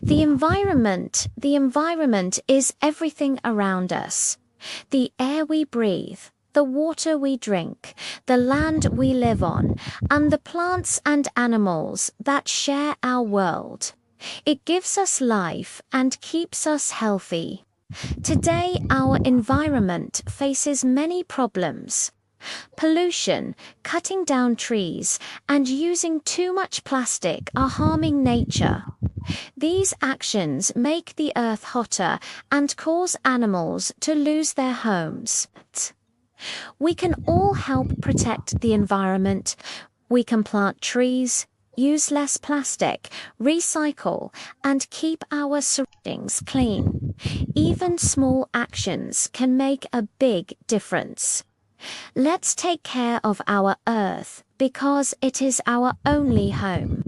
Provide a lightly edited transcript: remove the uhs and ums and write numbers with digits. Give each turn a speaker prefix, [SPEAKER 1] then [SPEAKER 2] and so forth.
[SPEAKER 1] The environment is everything around us. The air we breathe, the water we drink, the land we live on, and the plants and animals that share our world. It gives us life and keeps us healthy. Today, our environment faces many problems. Pollution, cutting down trees, and using too much plastic are harming nature. These actions make the earth hotter and cause animals to lose their homes. We can all help protect the environment. We can plant trees, use less plastic, recycle, and keep our surroundings clean. Even small actions can make a big difference. Let's take care of our earth because it is our only home.